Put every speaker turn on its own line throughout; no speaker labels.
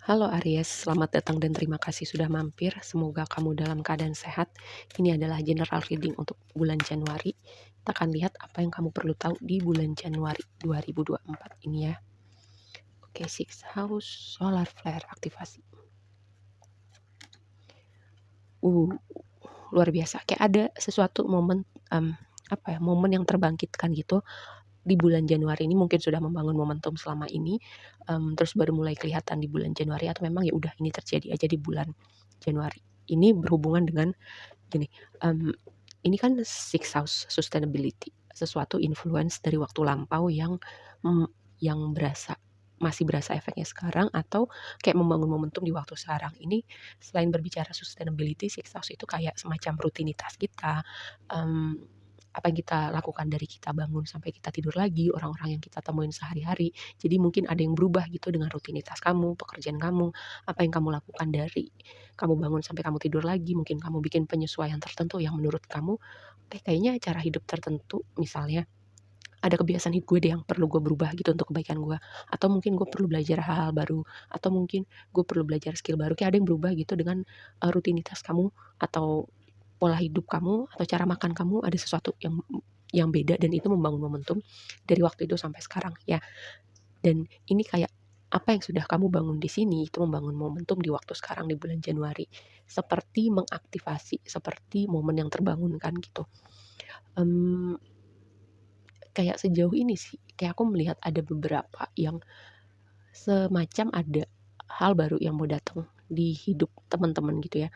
Halo Aries, selamat datang dan terima kasih sudah mampir. Semoga kamu dalam keadaan sehat. Ini adalah general reading untuk bulan Januari. Kita akan lihat apa yang kamu perlu tahu di bulan Januari 2024 ini ya. Oke, Six House Solar Flare aktivasi. Luar biasa. Kayak ada sesuatu momen momen yang terbangkitkan gitu di bulan Januari ini. Mungkin sudah membangun momentum selama ini, terus baru mulai kelihatan di bulan Januari, atau memang ya udah ini terjadi aja di bulan Januari. Ini berhubungan dengan gini, ini kan Six House Sustainability, sesuatu influence dari waktu lampau yang masih berasa efeknya sekarang, atau kayak membangun momentum di waktu sekarang. Ini selain berbicara sustainability, Six House itu kayak semacam rutinitas kita, apa yang kita lakukan dari kita bangun sampai kita tidur lagi, orang-orang yang kita temuin sehari-hari. Jadi mungkin ada yang berubah gitu dengan rutinitas kamu, pekerjaan kamu, apa yang kamu lakukan dari kamu bangun sampai kamu tidur lagi. Mungkin kamu bikin penyesuaian tertentu yang menurut kamu, kayaknya cara hidup tertentu, misalnya ada kebiasaan hidup gue deh yang perlu gue berubah gitu untuk kebaikan gue, atau mungkin gue perlu belajar hal-hal baru, atau mungkin gue perlu belajar skill baru. Kayak ada yang berubah gitu dengan rutinitas kamu, atau pola hidup kamu, atau cara makan kamu, ada sesuatu yang beda, dan itu membangun momentum dari waktu itu sampai sekarang ya. Dan ini kayak apa yang sudah kamu bangun di sini itu membangun momentum di waktu sekarang di bulan Januari, seperti mengaktifasi, seperti momen yang terbangunkan gitu. Kayak sejauh ini sih, kayak aku melihat ada beberapa yang semacam ada hal baru yang mau datang di hidup teman-teman gitu ya,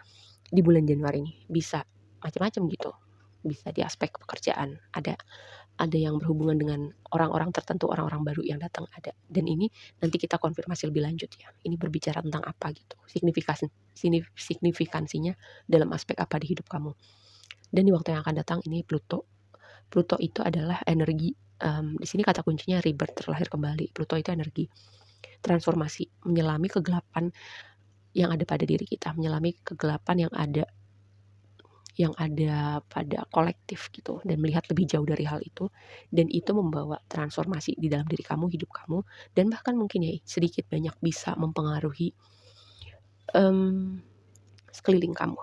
di bulan Januari ini. Bisa macam-macam gitu, bisa di aspek pekerjaan, ada yang berhubungan dengan orang-orang tertentu, orang-orang baru yang datang ada. Dan ini nanti kita konfirmasi lebih lanjut ya, ini berbicara tentang apa gitu, signifikansinya dalam aspek apa di hidup kamu. Dan di waktu yang akan datang ini Pluto itu adalah energi, di sini kata kuncinya rebirth, terlahir kembali. Pluto itu energi transformasi, menyelami kegelapan yang ada pada diri kita, menyelami kegelapan yang ada pada kolektif gitu, dan melihat lebih jauh dari hal itu, dan itu membawa transformasi di dalam diri kamu, hidup kamu, dan bahkan mungkin ya sedikit banyak bisa mempengaruhi sekeliling kamu.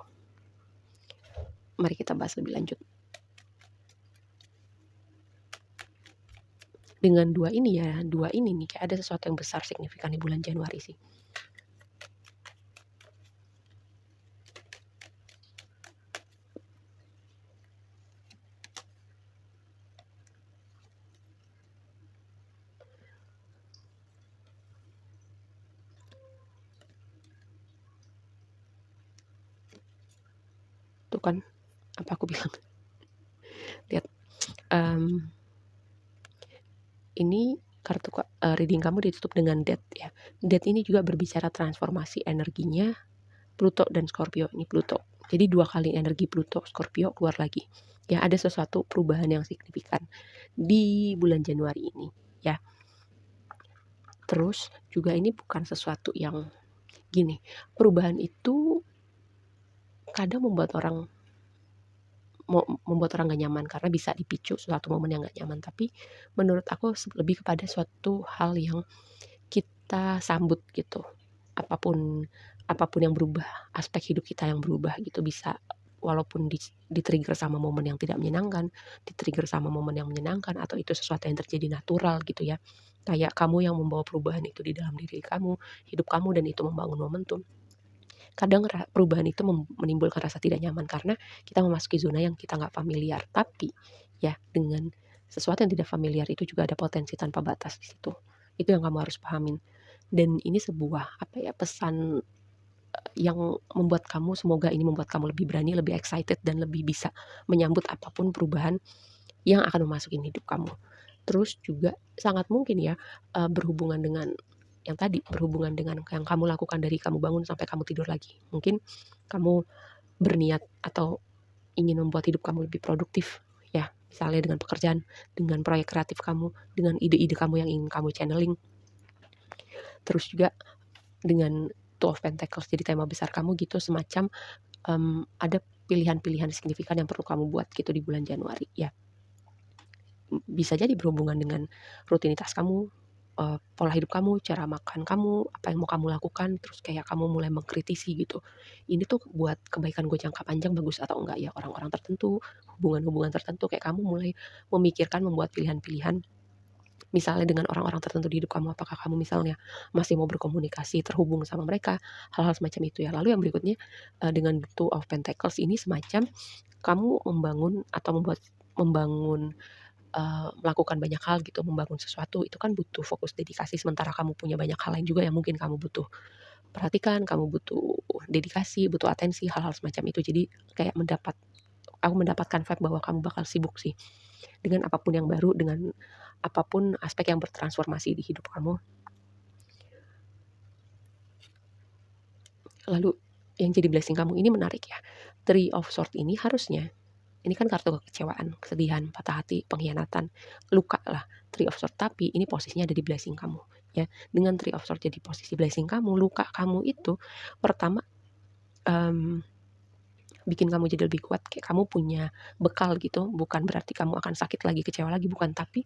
Mari kita bahas lebih lanjut. Dengan dua ini nih kayak ada sesuatu yang besar signifikan di bulan Januari sih. Tuh kan, apa aku bilang? Lihat, ini kartu reading kamu ditutup dengan Death ya. Death ini juga berbicara transformasi energinya Pluto dan Scorpio. Ini Pluto. Jadi 2 kali energi Pluto, Scorpio keluar lagi. Ya, ada sesuatu perubahan yang signifikan di bulan Januari ini ya. Terus juga ini bukan sesuatu yang gini, perubahan itu kadang membuat orang gak nyaman karena bisa dipicu suatu momen yang gak nyaman. Tapi menurut aku lebih kepada suatu hal yang kita sambut gitu. Apapun yang berubah, aspek hidup kita yang berubah gitu, bisa walaupun di-trigger sama momen yang tidak menyenangkan, di-trigger sama momen yang menyenangkan, atau itu sesuatu yang terjadi natural gitu ya. Kayak kamu yang membawa perubahan itu di dalam diri kamu, hidup kamu, dan itu membangun momentum. Kadang perubahan itu menimbulkan rasa tidak nyaman karena kita memasuki zona yang kita nggak familiar. Tapi ya, dengan sesuatu yang tidak familiar itu juga ada potensi tanpa batas di situ. Itu yang kamu harus pahamin. Dan ini sebuah pesan yang semoga ini membuat kamu lebih berani, lebih excited, dan lebih bisa menyambut apapun perubahan yang akan memasuki hidup kamu. Terus juga sangat mungkin ya, berhubungan dengan yang tadi, berhubungan dengan yang kamu lakukan dari kamu bangun sampai kamu tidur lagi. Mungkin kamu berniat atau ingin membuat hidup kamu lebih produktif ya, misalnya dengan pekerjaan, dengan proyek kreatif kamu, dengan ide-ide kamu yang ingin kamu channeling. Terus juga dengan Two of Pentacles jadi tema besar kamu gitu, semacam ada pilihan-pilihan signifikan yang perlu kamu buat gitu di bulan Januari ya. Bisa jadi berhubungan dengan rutinitas kamu, pola hidup kamu, cara makan kamu, apa yang mau kamu lakukan, terus kayak kamu mulai mengkritisi gitu. Ini tuh buat kebaikan gue jangka panjang bagus atau enggak ya, orang-orang tertentu, hubungan-hubungan tertentu, kayak kamu mulai memikirkan membuat pilihan-pilihan, misalnya dengan orang-orang tertentu di hidup kamu, apakah kamu misalnya masih mau berkomunikasi, terhubung sama mereka, hal-hal semacam itu ya. Lalu yang berikutnya, dengan Two of Pentacles ini semacam kamu membangun, melakukan banyak hal gitu, membangun sesuatu itu kan butuh fokus dedikasi, sementara kamu punya banyak hal lain juga yang mungkin kamu butuh perhatikan, kamu butuh dedikasi, butuh atensi, hal-hal semacam itu. Jadi kayak aku mendapatkan vibe bahwa kamu bakal sibuk sih dengan apapun yang baru, dengan apapun aspek yang bertransformasi di hidup kamu. Lalu yang jadi blessing kamu ini menarik ya. Three of Swords ini harusnya, ini kan kartu kekecewaan, kesedihan, patah hati, pengkhianatan, luka lah. Three of Swords, tapi ini posisinya ada di blessing kamu ya. Dengan Three of Swords jadi posisi blessing kamu, luka kamu itu pertama, bikin kamu jadi lebih kuat, kayak kamu punya bekal gitu, bukan berarti kamu akan sakit lagi, kecewa lagi, bukan, tapi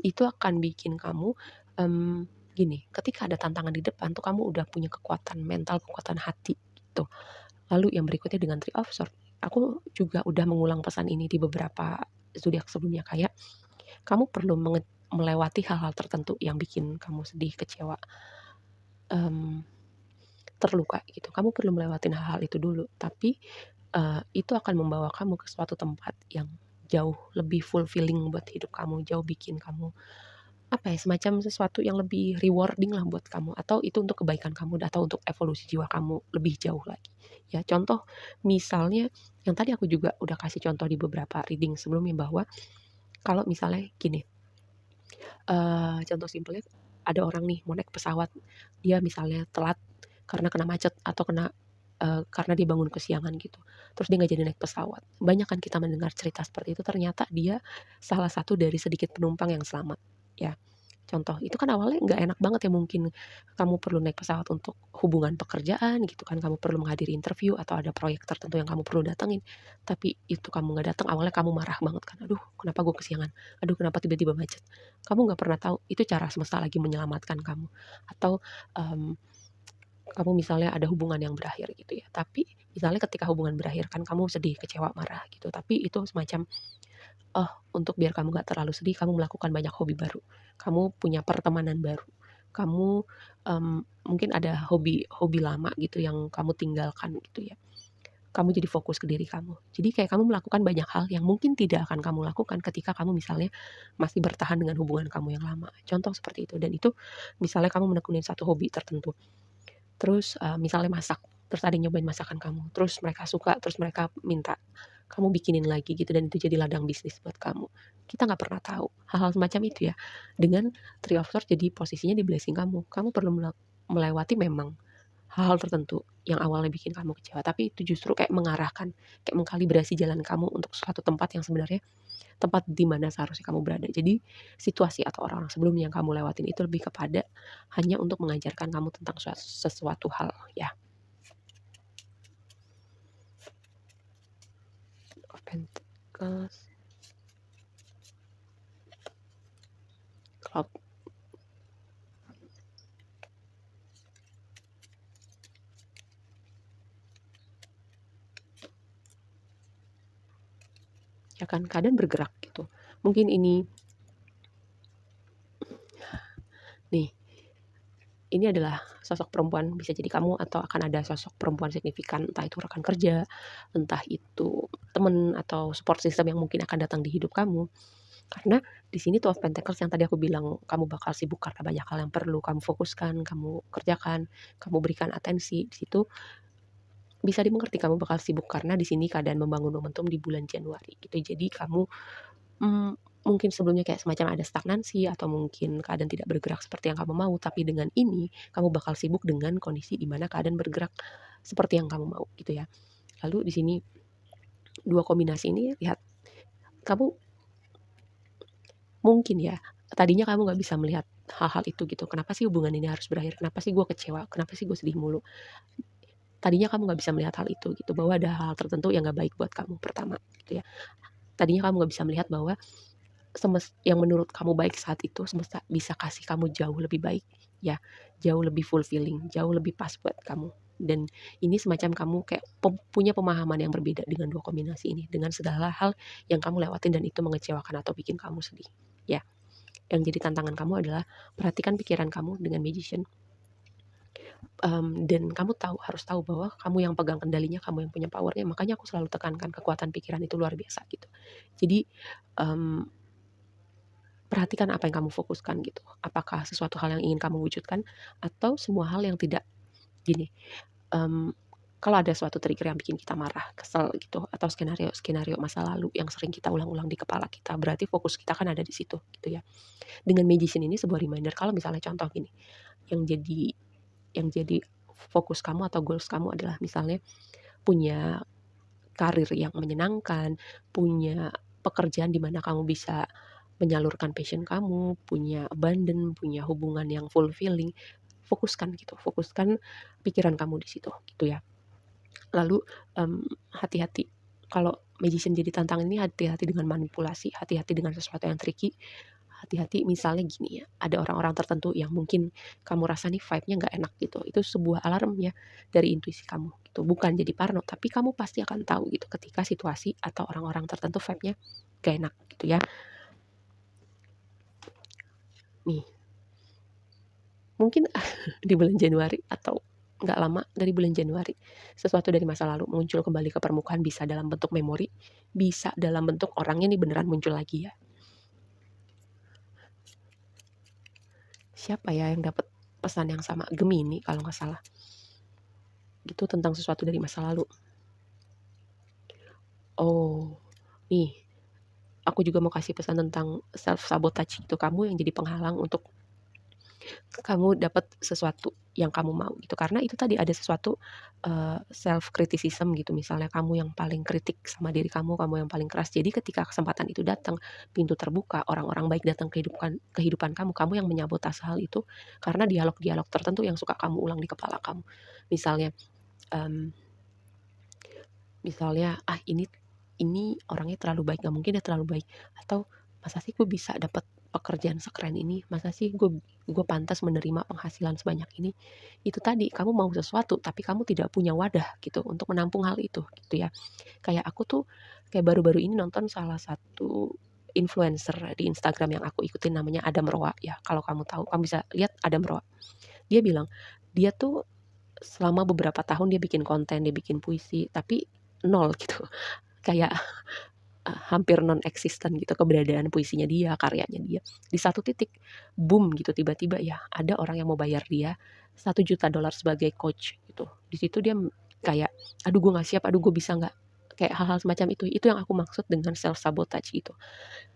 itu akan bikin kamu, gini, ketika ada tantangan di depan tuh kamu udah punya kekuatan mental, kekuatan hati gitu. Lalu yang berikutnya dengan Three of Swords, aku juga udah mengulang pesan ini di beberapa zodiak sebelumnya, kayak kamu perlu melewati hal-hal tertentu yang bikin kamu sedih, kecewa, terluka gitu. Kamu perlu melewati hal-hal itu dulu, tapi itu akan membawa kamu ke suatu tempat yang jauh lebih fulfilling buat hidup kamu, jauh bikin kamu, apa ya, semacam sesuatu yang lebih rewarding lah buat kamu, atau itu untuk kebaikan kamu atau untuk evolusi jiwa kamu lebih jauh lagi. Ya contoh misalnya yang tadi aku juga udah kasih contoh di beberapa reading sebelumnya bahwa kalau misalnya gini, contoh simpelnya ada orang nih mau naik pesawat, dia misalnya telat karena kena macet atau karena dia bangun kesiangan gitu, terus dia nggak jadi naik pesawat. Banyak kan kita mendengar cerita seperti itu, ternyata dia salah satu dari sedikit penumpang yang selamat, ya. Contoh, itu kan awalnya nggak enak banget ya, mungkin kamu perlu naik pesawat untuk hubungan pekerjaan gitu kan, kamu perlu menghadiri interview atau ada proyek tertentu yang kamu perlu datengin, tapi itu kamu nggak datang, awalnya kamu marah banget kan, "Aduh kenapa gue kesiangan? Aduh kenapa tiba-tiba macet?" Kamu nggak pernah tahu itu cara semesta lagi menyelamatkan kamu. Atau, mmm, kamu misalnya ada hubungan yang berakhir gitu ya, tapi misalnya ketika hubungan berakhir kan kamu sedih, kecewa, marah gitu, tapi itu semacam, oh, untuk biar kamu nggak terlalu sedih, kamu melakukan banyak hobi baru, kamu punya pertemanan baru, kamu, mungkin ada hobi lama gitu yang kamu tinggalkan gitu ya. Kamu jadi fokus ke diri kamu. Jadi kayak kamu melakukan banyak hal yang mungkin tidak akan kamu lakukan ketika kamu misalnya masih bertahan dengan hubungan kamu yang lama. Contoh seperti itu, dan itu misalnya kamu menekunin satu hobi tertentu. Terus, misalnya masak, terus ada yang nyobain masakan kamu, terus mereka suka, terus mereka minta kamu bikinin lagi gitu, dan itu jadi ladang bisnis buat kamu. Kita nggak pernah tahu, hal-hal semacam itu ya. Dengan Three of Swords jadi posisinya di blessing kamu. Kamu perlu melewati memang hal-hal tertentu yang awalnya bikin kamu kecewa, tapi itu justru kayak mengarahkan, kayak mengkalibrasi jalan kamu untuk suatu tempat yang sebenarnya tempat di mana seharusnya kamu berada. Jadi situasi atau orang-orang sebelumnya yang kamu lewatin itu lebih kepada hanya untuk mengajarkan kamu tentang sesuatu hal ya. Of Pentacles, Cloud. Ya kan, keadaan bergerak gitu. Mungkin ini nih, ini adalah sosok perempuan, bisa jadi kamu atau akan ada sosok perempuan signifikan, entah itu rekan kerja, entah itu temen atau support system yang mungkin akan datang di hidup kamu. Karena di sini Two of Pentacles yang tadi aku bilang kamu bakal sibuk karena banyak hal yang perlu kamu fokuskan, kamu kerjakan, kamu berikan atensi. Di situ bisa dimengerti kamu bakal sibuk karena di sini keadaan membangun momentum di bulan Januari gitu. Jadi kamu, mmm, mungkin sebelumnya kayak semacam ada stagnansi atau mungkin keadaan tidak bergerak seperti yang kamu mau, tapi dengan ini kamu bakal sibuk dengan kondisi di mana keadaan bergerak seperti yang kamu mau gitu ya. Lalu di sini 2 kombinasi ini lihat, kamu mungkin ya, tadinya kamu nggak bisa melihat hal-hal itu gitu, kenapa sih hubungan ini harus berakhir, kenapa sih gue kecewa, kenapa sih gue sedih mulu. Tadinya kamu nggak bisa melihat hal itu gitu, bahwa ada hal tertentu yang nggak baik buat kamu, pertama gitu ya. Tadinya kamu nggak bisa melihat bahwa yang menurut kamu baik saat itu, semesta bisa kasih kamu jauh lebih baik, ya, jauh lebih fulfilling, jauh lebih pas buat kamu. Dan ini semacam kamu kayak punya pemahaman yang berbeda dengan 2 kombinasi ini, dengan segala hal yang kamu lewatin dan itu mengecewakan atau bikin kamu sedih, ya. Yang jadi tantangan kamu adalah perhatikan pikiran kamu dengan Magician, dan kamu harus tahu bahwa kamu yang pegang kendalinya, kamu yang punya power-nya, makanya aku selalu tekankan kekuatan pikiran itu luar biasa gitu. Jadi, perhatikan apa yang kamu fokuskan gitu. Apakah sesuatu hal yang ingin kamu wujudkan atau semua hal yang tidak. Gini, kalau ada suatu trigger yang bikin kita marah, kesel gitu, atau skenario masa lalu yang sering kita ulang-ulang di kepala kita, berarti fokus kita kan ada di situ gitu ya. Dengan Magician ini sebuah reminder kalau misalnya contoh gini, yang jadi fokus kamu atau goals kamu adalah misalnya punya karir yang menyenangkan, punya pekerjaan di mana kamu bisa menyalurkan passion kamu, punya abundant, punya hubungan yang fulfilling, fokuskan gitu, fokuskan pikiran kamu di situ gitu ya. Lalu hati-hati kalau Magician jadi tantangan ini, hati-hati dengan manipulasi, hati-hati dengan sesuatu yang tricky. Hati-hati misalnya gini ya, ada orang-orang tertentu yang mungkin kamu rasa nih vibe-nya nggak enak gitu. Itu sebuah alarm ya dari intuisi kamu gitu. Bukan jadi parno, tapi kamu pasti akan tahu gitu ketika situasi atau orang-orang tertentu vibe-nya nggak enak gitu ya. Nih, mungkin di bulan Januari atau nggak lama dari bulan Januari, sesuatu dari masa lalu muncul kembali ke permukaan, bisa dalam bentuk memori, bisa dalam bentuk orangnya nih beneran muncul lagi ya. Siapa ya yang dapat pesan yang sama? Gemini kalau nggak salah. Gitu tentang sesuatu dari masa lalu. Oh, nih, aku juga mau kasih pesan tentang self sabotage itu, kamu yang jadi penghalang untuk kamu dapat sesuatu yang kamu mau gitu. Karena itu tadi ada sesuatu self criticism gitu, misalnya kamu yang paling kritik sama diri kamu yang paling keras. Jadi ketika kesempatan itu datang, pintu terbuka, orang-orang baik datang ke kehidupan kamu yang menyabotase hal itu karena dialog-dialog tertentu yang suka kamu ulang di kepala kamu. Misalnya, misalnya, "Ah, ini orangnya terlalu baik, nggak mungkin dia terlalu baik," atau, "Masa sih gue bisa dapat pekerjaan sekeren ini? Masa sih gue pantas menerima penghasilan sebanyak ini?" Itu tadi, kamu mau sesuatu tapi kamu tidak punya wadah gitu untuk menampung hal itu gitu ya. Kayak aku tuh kayak baru-baru ini nonton salah satu influencer di Instagram yang aku ikutin, namanya Adam Roa ya, kalau kamu tahu, kamu bisa lihat Adam Roa. Dia bilang, dia tuh selama beberapa tahun dia bikin konten, dia bikin puisi, tapi nol gitu. Kayak hampir non eksisten gitu keberadaan puisinya dia, karyanya dia. Di satu titik boom gitu, tiba-tiba ya ada orang yang mau bayar dia $1 juta sebagai coach gitu. Di situ dia kayak, "Aduh gue nggak siap, aduh gue bisa nggak?" Kayak hal-hal semacam itu. Itu yang aku maksud dengan self sabotage itu.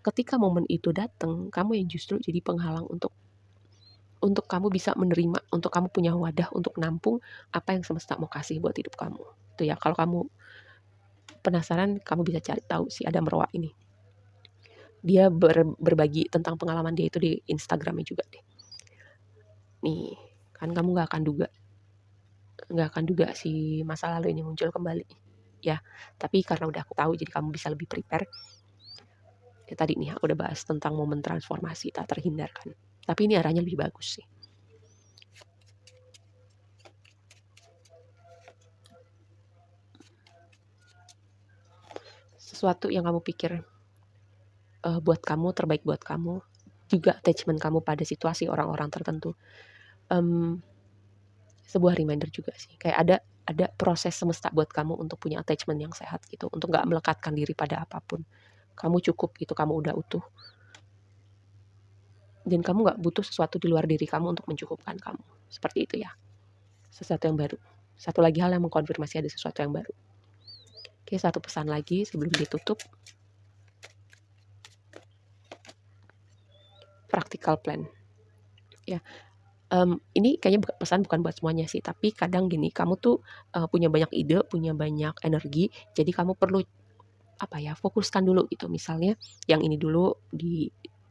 Ketika momen itu datang, kamu yang justru jadi penghalang untuk kamu bisa menerima, untuk kamu punya wadah untuk nampung apa yang semesta mau kasih buat hidup kamu. Itu ya, kalau kamu penasaran, kamu bisa cari tahu si Adam Roa ini. Dia berbagi tentang pengalaman dia itu di Instagramnya juga deh. Nih, kan kamu nggak akan duga si masa lalu ini muncul kembali. Ya, tapi karena udah aku tahu jadi kamu bisa lebih prepare. Ya tadi nih aku udah bahas tentang momen transformasi tak terhindarkan. Tapi ini arahnya lebih bagus sih. Sesuatu yang kamu pikir buat kamu, terbaik buat kamu, juga attachment kamu pada situasi orang-orang tertentu. Sebuah reminder juga sih, kayak ada proses semesta buat kamu untuk punya attachment yang sehat gitu, untuk nggak melekatkan diri pada apapun. Kamu cukup gitu, kamu udah utuh. Dan kamu nggak butuh sesuatu di luar diri kamu untuk mencukupkan kamu. Seperti itu ya. Sesuatu yang baru. Satu lagi hal yang mengkonfirmasi ada sesuatu yang baru. Oke, satu pesan lagi sebelum ditutup. Practical plan. Ya, ini kayaknya pesan bukan buat semuanya sih, tapi kadang gini, kamu tuh punya banyak ide, punya banyak energi, jadi kamu perlu fokuskan dulu gitu. Misalnya yang ini dulu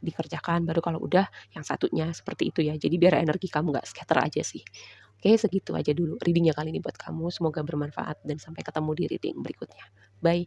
dikerjakan, baru kalau udah yang satunya, seperti itu ya. Jadi biar energi kamu nggak scatter aja sih. Oke, segitu aja dulu reading-nya kali ini buat kamu. Semoga bermanfaat dan sampai ketemu di reading berikutnya. Bye.